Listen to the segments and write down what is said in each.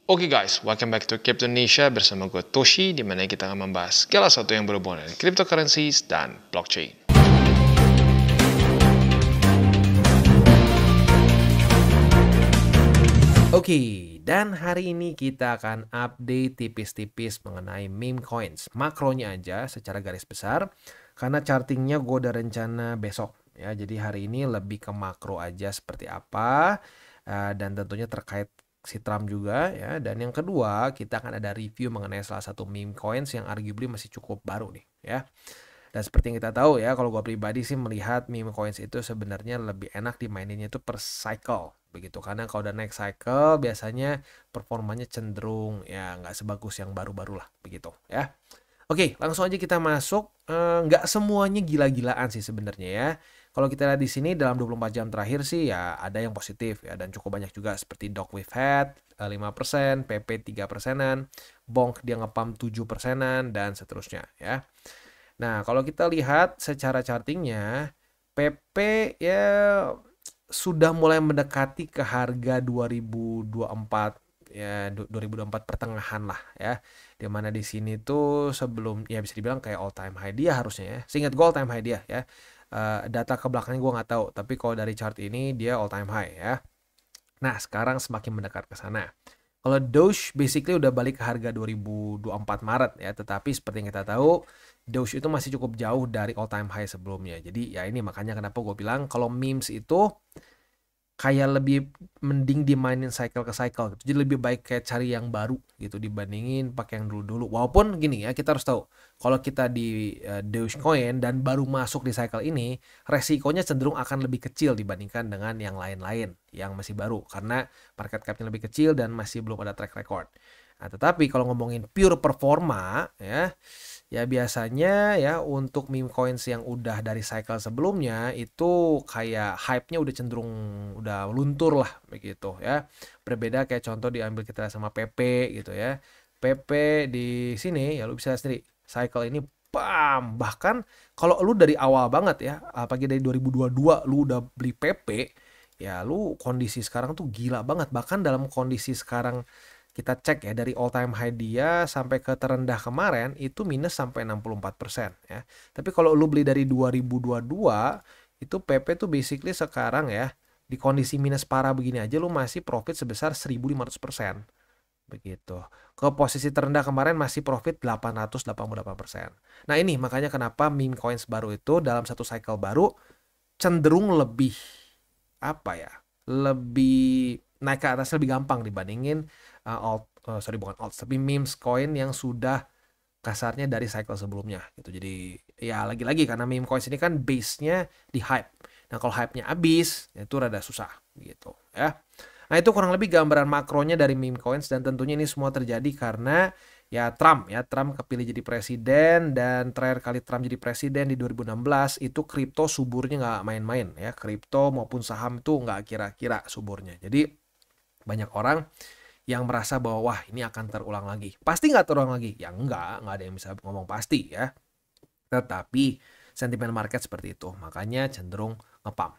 Oke guys, welcome back to Crypto Indonesia bersama gue Toshi, di mana kita akan membahas segala sesuatu yang berhubungan dengan cryptocurrencies dan blockchain. Oke, dan hari ini kita akan update tipis-tipis mengenai meme coins. Makronya aja secara garis besar, karena chartingnya gue udah rencana besok. Ya, jadi hari ini lebih ke makro aja seperti apa, dan tentunya terkait si Trump juga ya. Dan yang kedua, kita akan ada review mengenai salah satu meme coins yang arguably masih cukup baru nih ya. Dan seperti yang kita tahu ya, kalau gue pribadi sih melihat meme coins itu sebenarnya lebih enak dimaininnya itu per cycle begitu. Karena kalau udah naik cycle biasanya performanya cenderung ya nggak sebagus yang baru-baru lah begitu ya. Oke, langsung aja kita masuk. Nggak semuanya gila-gilaan sih sebenarnya ya. Kalau kita lihat di sini dalam 24 jam terakhir sih ya ada yang positif ya, dan cukup banyak juga seperti Dog with Head 5%, PP 3%-an, Bonk dia ngepump 7%-an dan seterusnya ya. Nah, kalau kita lihat secara chartingnya, PP ya sudah mulai mendekati ke harga 2024 ya, 2024 pertengahan lah ya. Dimana di sini tuh sebelum ya bisa dibilang kayak all time high dia harusnya ya. Seingat gue all time high dia ya. Data ke belakangnya gue nggak tahu, tapi kalau dari chart ini dia all time high ya. Nah, sekarang semakin mendekat ke sana. Kalau Doge basically udah balik ke harga 2024 Maret ya, tetapi seperti yang kita tahu, Doge itu masih cukup jauh dari all time high sebelumnya. Jadi ya ini makanya kenapa gue bilang kalau memes itu kayak lebih mending dimainin cycle ke cycle gitu. Jadi lebih baik kayak cari yang baru gitu dibandingin pakai yang dulu-dulu. Walaupun gini ya, kita harus tahu kalau kita di Dogecoin dan baru masuk di cycle ini, resikonya cenderung akan lebih kecil dibandingkan dengan yang lain-lain yang masih baru karena market cap-nya lebih kecil dan masih belum ada track record. Nah, tetapi kalau ngomongin pure performa ya biasanya ya untuk meme coins yang udah dari cycle sebelumnya itu kayak hype-nya udah cenderung udah luntur lah begitu ya. Berbeda kayak contoh diambil kita sama PP gitu ya. PP di sini ya lu bisa lihat sendiri cycle ini bam, bahkan kalau lu dari awal banget ya, apalagi dari 2022 lu udah beli PP, ya lu kondisi sekarang tuh gila banget. Bahkan dalam kondisi sekarang kita cek ya dari all time high dia sampai ke terendah kemarin itu minus sampai 64% ya. Tapi kalau lu beli dari 2022 itu PP tuh basically sekarang ya di kondisi minus parah begini aja lu masih profit sebesar 1500% begitu. Ke posisi terendah kemarin masih profit 888%. Nah, ini makanya kenapa meme coins baru itu dalam satu cycle baru cenderung lebih apa ya? Lebih naik ke atas lebih gampang dibandingin bukan alt, tapi memes coin yang sudah kasarnya dari cycle sebelumnya gitu. Jadi ya lagi-lagi karena meme coins ini kan base-nya di hype. Nah, kalau hype-nya habis, itu rada susah gitu ya. Nah, itu kurang lebih gambaran makronya dari meme coins, dan tentunya ini semua terjadi karena Trump kepilih jadi presiden, dan terakhir kali Trump jadi presiden di 2016 itu kripto suburnya nggak main-main ya. Kripto maupun saham itu nggak kira-kira suburnya. Jadi banyak orang yang merasa bahwa wah ini akan terulang lagi. Pasti nggak terulang lagi? Ya nggak ada yang bisa ngomong pasti ya. Tetapi sentimen market seperti itu, makanya cenderung ngepump.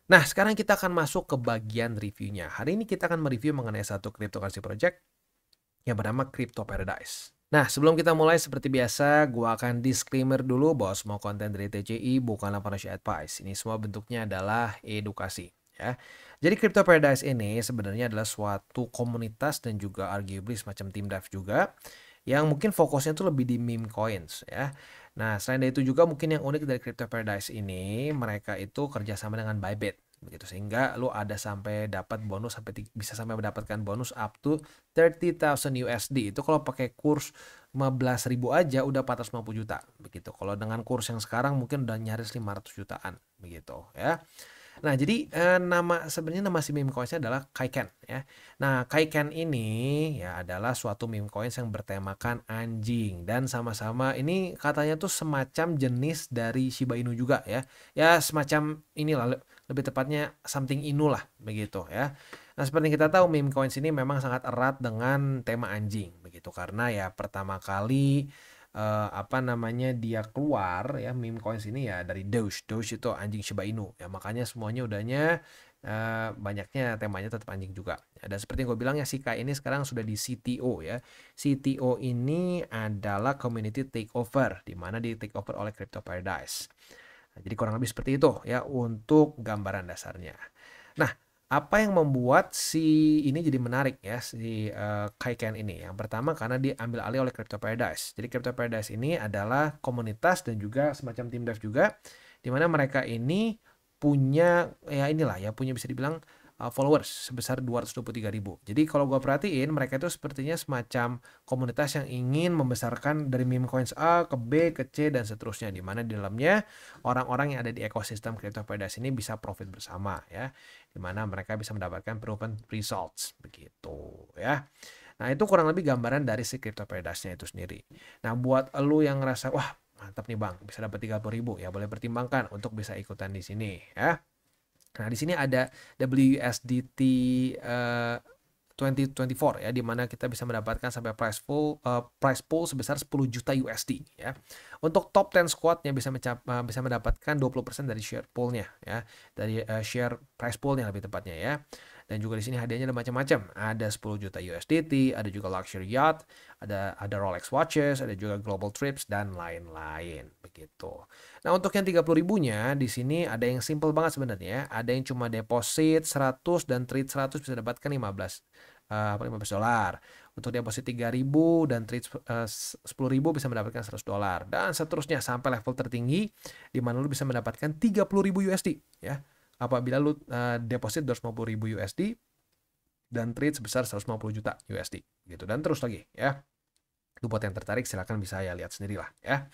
Nah, sekarang kita akan masuk ke bagian reviewnya. Hari ini kita akan mereview mengenai satu cryptocurrency project yang bernama Crypto Paradise. Nah, sebelum kita mulai seperti biasa, gua akan disclaimer dulu bahwa semua konten dari TCI bukanlah financial advice. Ini semua bentuknya adalah edukasi ya. Jadi Crypto Paradise ini sebenarnya adalah suatu komunitas dan juga arguably semacam tim dev juga yang mungkin fokusnya tuh lebih di meme coins ya. Nah, selain dari itu juga mungkin yang unik dari Crypto Paradise ini, mereka itu kerjasama dengan Bybit begitu, sehingga lu ada sampai dapat bonus bisa sampai mendapatkan bonus up to 30,000 USD. Itu kalau pakai kurs 15.000 aja udah 450 juta begitu. Kalau dengan kurs yang sekarang mungkin udah nyaris 500 jutaan begitu ya. Nah, jadi sebenarnya nama si meme coins adalah Kaiken ya. Nah, Kaiken ini ya adalah suatu meme coins yang bertemakan anjing, dan sama-sama ini katanya tuh semacam jenis dari Shiba Inu juga ya. Ya semacam inilah, lebih tepatnya something Inu lah begitu ya. Nah, seperti kita tahu meme coins ini memang sangat erat dengan tema anjing begitu, karena ya pertama kali dia keluar ya meme coins ini ya dari Doge itu anjing Shiba Inu ya, makanya semuanya udahnya banyaknya temanya tetap anjing juga Dan seperti yang gue bilang ya, si Kai ini sekarang sudah di CTO ya. CTO ini adalah community takeover, di mana di takeover oleh Crypto Paradise. Nah, jadi kurang lebih seperti itu ya untuk gambaran dasarnya. Nah, apa yang membuat si ini jadi menarik ya, si Kaiken ini? Yang pertama karena diambil alih oleh Crypto Paradise. Jadi Crypto Paradise ini adalah komunitas dan juga semacam tim dev juga, di mana mereka ini punya ya inilah ya, punya bisa dibilang followers sebesar 223.000. Jadi kalau gue perhatiin mereka itu sepertinya semacam komunitas yang ingin membesarkan dari meme coins A ke B ke C dan seterusnya, di mana di dalamnya orang-orang yang ada di ekosistem Crypto Paradise ini bisa profit bersama ya, di mana mereka bisa mendapatkan proven results begitu ya. Nah, itu kurang lebih gambaran dari si Crypto Paradise-nya itu sendiri. Nah, buat lu yang ngerasa wah mantap nih bang, bisa dapat 30.000 ya, boleh pertimbangkan untuk bisa ikutan di sini ya. Nah, di sini ada WSDT 2024 ya, di mana kita bisa mendapatkan sampai price pool sebesar 10 juta USD ya. Untuk top 10 squadnya bisa mendapatkan 20% dari share poolnya ya, dari share price poolnya lebih tepatnya ya. Dan juga di sini hadiahnya ada macam-macam. Ada 10 juta USDT, ada juga luxury yacht, ada Rolex watches, ada juga global trips dan lain-lain begitu. Nah, untuk yang 30.000-nya di sini ada yang simple banget sebenarnya. Ada yang cuma deposit 100 dan trade 100 bisa dapatkan 15 $15. Untuk deposit 3.000 dan trade 10.000 bisa mendapatkan $100 dan seterusnya sampai level tertinggi di mana lu bisa mendapatkan 30.000 USD ya. Apabila lu deposit 250.000 USD dan trade sebesar 150 juta USD gitu, dan terus lagi ya. Itu buat yang tertarik silahkan bisa ya lihat sendiri lah ya.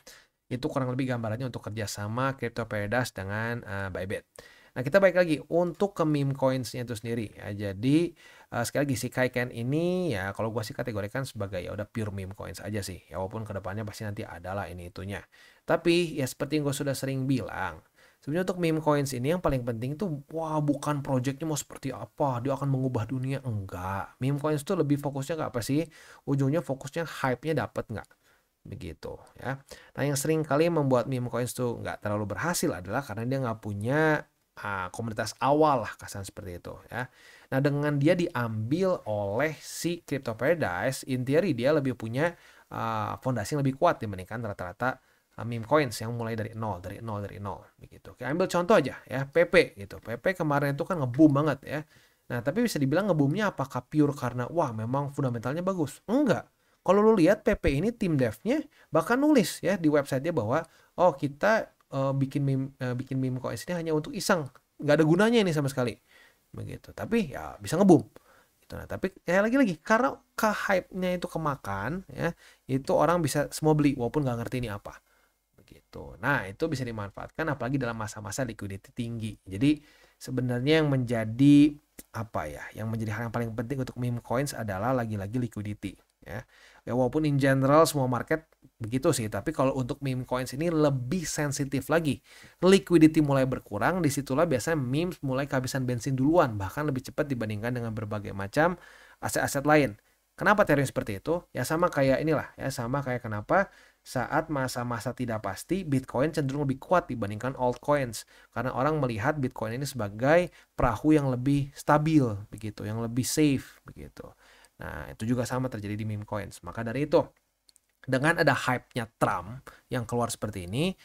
Itu kurang lebih gambarannya untuk kerjasama Crypto Paradise dengan Bybit. Nah, kita balik lagi untuk ke meme coins-nya itu sendiri ya. Jadi sekali lagi si Kaiken ini ya kalau gua sih kategorikan sebagai ya udah pure meme coins aja sih. Ya walaupun kedepannya pasti nanti adalah ini itunya. Tapi ya seperti yang gue sudah sering bilang, sebenarnya untuk meme coins ini yang paling penting tuh wah bukan projectnya mau seperti apa, dia akan mengubah dunia, enggak. Meme coins tuh lebih fokusnya ke apa sih? Ujungnya fokusnya hype-nya dapat nggak? Begitu ya. Nah, yang sering kali membuat meme coins tuh nggak terlalu berhasil adalah karena dia nggak punya komunitas awal lah, kasar seperti itu ya. Nah, dengan dia diambil oleh si Crypto Paradise, in theory dia lebih punya fondasi yang lebih kuat dibandingkan rata-rata meme coins yang mulai dari nol begitu. Kayak ambil contoh aja ya, PP gitu. PP kemarin itu kan nge-boom banget ya. Nah, tapi bisa dibilang nge-boomnya apakah pure karena wah memang fundamentalnya bagus? Enggak. Kalau lu lihat PP ini tim devnya bahkan nulis ya di website dia bahwa oh kita bikin meme coins ini hanya untuk iseng, nggak ada gunanya ini sama sekali begitu, tapi ya bisa nge-boom gitu. Nah, tapi kayak lagi karena ke hype-nya itu kemakan ya, itu orang bisa semua beli walaupun nggak ngerti ini apa begitu. Nah, itu bisa dimanfaatkan apalagi dalam masa-masa liquidity tinggi. Jadi sebenarnya yang menjadi apa ya, yang menjadi hal yang paling penting untuk meme coins adalah lagi-lagi liquidity ya. Ya walaupun in general semua market begitu sih, tapi kalau untuk meme coins ini lebih sensitif lagi. Liquidity mulai berkurang, disitulah biasanya memes mulai kehabisan bensin duluan, bahkan lebih cepat dibandingkan dengan berbagai macam aset-aset lain. Kenapa teori seperti itu? Ya sama kayak inilah, ya sama kayak kenapa saat masa-masa tidak pasti Bitcoin cenderung lebih kuat dibandingkan altcoins, karena orang melihat Bitcoin ini sebagai perahu yang lebih stabil begitu, yang lebih safe begitu. Nah, itu juga sama terjadi di meme coins. Maka dari itu, dengan ada hype-nya Trump yang keluar seperti ini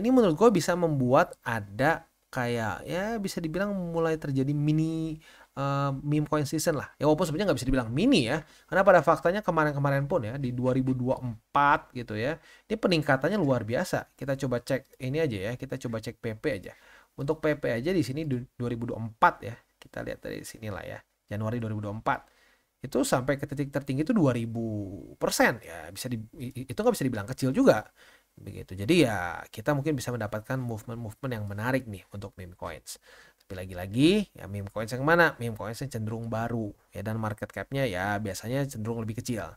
menurut gue bisa membuat ada kayak ya bisa dibilang mulai terjadi mini meme coin season lah. Ya walaupun sebenarnya nggak bisa dibilang mini ya, karena pada faktanya kemarin-kemarin pun ya di 2024 gitu ya, ini peningkatannya luar biasa. Kita coba cek ini aja ya, kita coba cek PP aja. Untuk PP aja di sini 2024 ya, kita lihat dari sini lah ya, Januari 2024. Itu sampai ke titik tertinggi itu 2000% ya, itu nggak bisa dibilang kecil juga begitu. Jadi ya kita mungkin bisa mendapatkan movement yang menarik nih untuk meme coins. Tapi lagi-lagi ya meme coins yang mana? Meme coins yang cenderung baru ya, dan market cap-nya ya biasanya cenderung lebih kecil.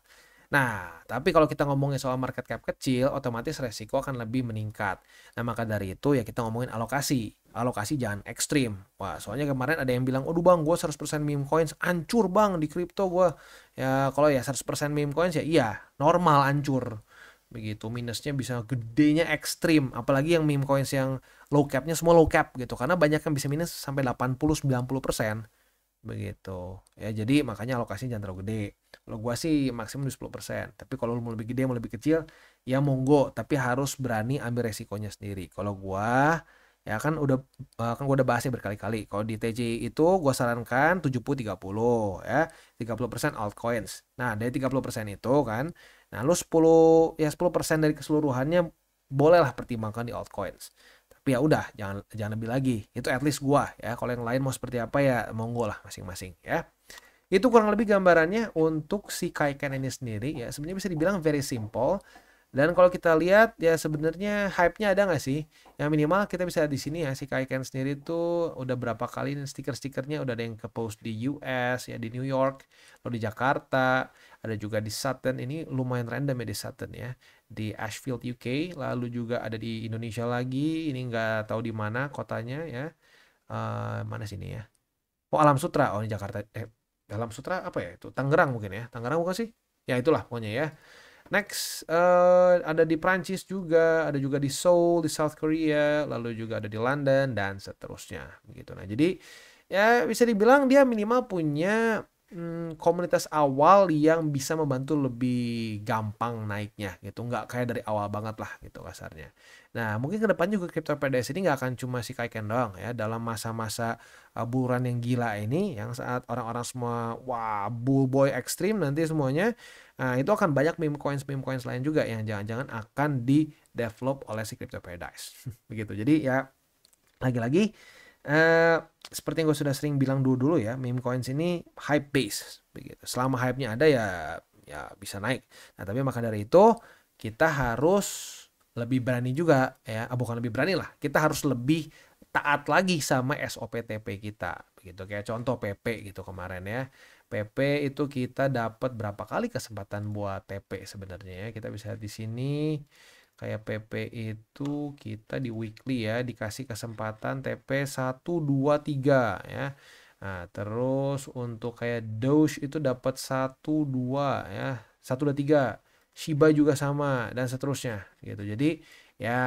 Nah, tapi kalau kita ngomongin soal market cap kecil, otomatis resiko akan lebih meningkat. Nah, maka dari itu ya kita ngomongin alokasi. Alokasi jangan ekstrim. Wah, soalnya kemarin ada yang bilang, "Aduh bang, gue 100% meme coins, hancur bang di kripto gue." Ya, kalau ya 100% meme coins ya iya, normal hancur. Begitu, minusnya bisa gedenya ekstrim. Apalagi yang meme coins yang low cap-nya semua low cap gitu. Karena banyak yang bisa minus sampai 80-90%. begitu. Ya jadi makanya alokasinya jangan terlalu gede. Kalau gua sih maksimum di 10%. Tapi kalau lu mau lebih gede, mau lebih kecil, ya monggo, tapi harus berani ambil resikonya sendiri. Kalau gua ya kan gua udah bahas ya berkali-kali. Kalau di TJ itu gua sarankan 70-30 ya. 30% altcoins. Nah, dari 30% itu kan, nah lu 10% dari keseluruhannya bolehlah pertimbangkan di altcoins. Tapi ya udah, jangan jangan lebih lagi. Itu at least gua ya. Kalau yang lain mau seperti apa ya monggo lah masing-masing ya. Itu kurang lebih gambarannya untuk si Kaiken ini sendiri ya. Sebenarnya bisa dibilang very simple. Dan kalau kita lihat ya sebenarnya hype-nya ada nggak sih? Yang minimal kita bisa lihat di sini ya si Kaiken sendiri tuh udah berapa kali nih stiker-stikernya udah ada yang ke post di US ya, di New York, lalu di Jakarta, ada juga di Sutton. Ini lumayan random ya di Sutton ya, di Ashfield UK, lalu juga ada di Indonesia lagi. Ini nggak tahu di mana kotanya ya. Mana sini ya? Oh, Alam Sutra. Oh, ini Jakarta. Alam Sutra apa ya? Itu Tangerang mungkin ya. Tangerang bukan sih? Ya itulah pokoknya ya. Next, ada di Prancis juga, ada juga di Seoul, di South Korea, lalu juga ada di London dan seterusnya begitu. Nah, jadi ya bisa dibilang dia minimal punya komunitas awal yang bisa membantu lebih gampang naiknya gitu, nggak kayak dari awal banget lah gitu kasarnya. Nah, mungkin ke depan juga Crypto PDS ini nggak akan cuma si Kaiken doang ya, dalam masa-masa buruan yang gila ini, yang saat orang-orang semua wah bull boy ekstrim nanti semuanya. Nah, itu akan banyak meme coins lain juga yang jangan-jangan akan di-develop oleh si Crypto Paradise. Begitu. Jadi ya lagi-lagi eh seperti yang gue sudah sering bilang dulu ya, meme coins ini hype base begitu. Selama hype-nya ada ya bisa naik. Nah, tapi maka dari itu kita harus lebih berani juga ya, bukan lebih berani lah. Kita harus lebih taat lagi sama SOP TP kita begitu. Kayak contoh PP gitu kemarin ya. PP itu kita dapat berapa kali kesempatan buat TP sebenarnya ya. Kita bisa lihat di sini kayak PP itu kita di weekly ya dikasih kesempatan TP 1 2 3 ya. Nah, terus untuk kayak Doge itu dapat 1 2 ya. 1 2 3. Shiba juga sama dan seterusnya gitu. Jadi ya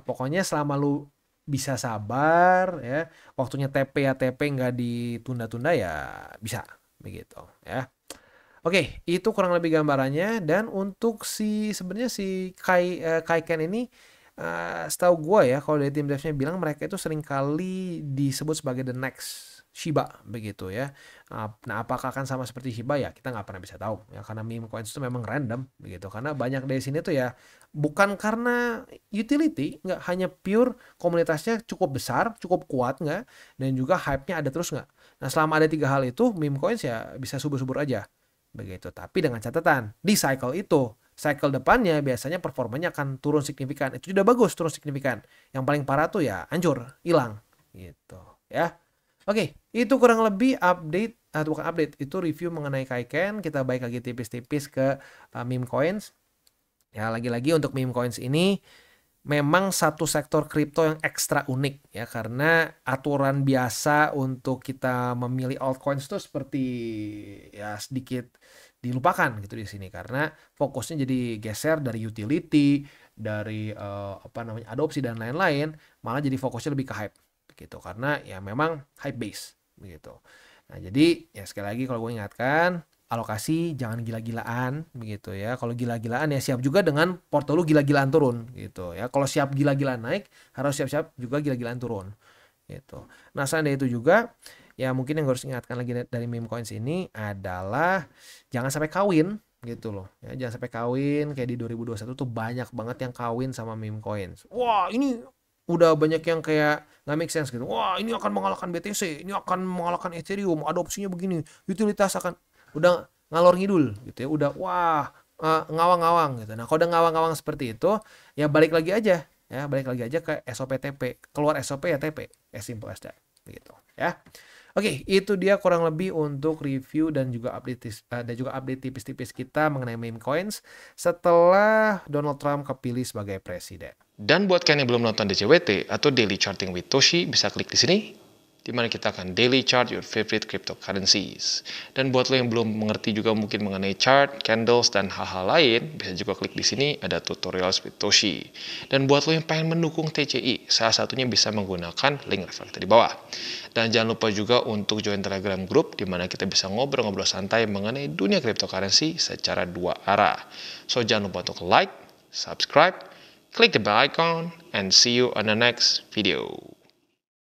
pokoknya selama lu bisa sabar ya, waktunya TP ya TP nggak ditunda-tunda ya bisa begitu ya. Oke, itu kurang lebih gambarannya. Dan untuk sebenarnya si Kaiken ini setahu gua ya kalau dari tim devnya bilang mereka itu sering kali disebut sebagai the next Shiba begitu ya. Nah, apakah akan sama seperti Shiba ya kita nggak pernah bisa tahu ya, karena meme coins itu memang random begitu. Karena banyak dari sini tuh ya bukan karena utility, nggak hanya pure komunitasnya cukup besar, cukup kuat nggak, dan juga hype-nya ada terus nggak. Nah, selama ada tiga hal itu meme coins ya bisa subur-subur aja begitu. Tapi dengan catatan di cycle depannya biasanya performanya akan turun signifikan. Itu sudah bagus turun signifikan. Yang paling parah tuh ya hancur, hilang gitu ya. Oke, itu kurang lebih update atau bukan update, itu review mengenai Kaiken. Kita balik lagi tipis-tipis ke meme coins. Ya, lagi-lagi untuk meme coins ini memang satu sektor kripto yang ekstra unik ya, karena aturan biasa untuk kita memilih altcoins itu seperti ya sedikit dilupakan gitu di sini, karena fokusnya jadi geser dari utility, dari adopsi dan lain-lain, malah jadi fokusnya lebih ke hype gitu, karena ya memang hype base begitu. Nah, jadi ya sekali lagi kalau gue ingatkan, alokasi jangan gila-gilaan begitu ya. Kalau gila-gilaan ya siap juga dengan portfolio gila-gilaan turun gitu ya. Kalau siap gila-gilaan naik, harus siap-siap juga gila-gilaan turun gitu. Nah, selain itu juga ya mungkin yang harus ingatkan lagi dari meme coins ini adalah jangan sampai kawin gitu loh ya. Jangan sampai kawin kayak di 2021 tuh banyak banget yang kawin sama meme coins. Wah, ini udah banyak yang kayak nggak make sense gitu. Wah, ini akan mengalahkan BTC, ini akan mengalahkan Ethereum, adopsinya begini, utilitas akan udah ngalor ngidul gitu ya, udah wah ngawang-ngawang gitu. Nah, kalau udah ngawang-ngawang seperti itu ya balik lagi aja ya, balik lagi aja ke SOP TP, keluar SOP ya TP, as simple as that begitu ya. Oke, itu dia kurang lebih untuk review dan juga update tipis-tipis kita mengenai meme coins setelah Donald Trump kepilih sebagai presiden. Dan buat kalian yang belum nonton DCWT atau Daily Charting with Toshi, bisa klik di sini. di mana kita akan daily chart your favorite cryptocurrencies. Dan buat lo yang belum mengerti juga mungkin mengenai chart, candles, dan hal-hal lain, bisa juga klik di sini ada tutorials with Toshi. Dan buat lo yang pengen mendukung TCI, salah satunya bisa menggunakan link reflektor di bawah. Dan jangan lupa juga untuk join Telegram group di mana kita bisa ngobrol-ngobrol santai mengenai dunia cryptocurrency secara dua arah. So jangan lupa untuk like, subscribe, click the bell icon, and see you on the next video.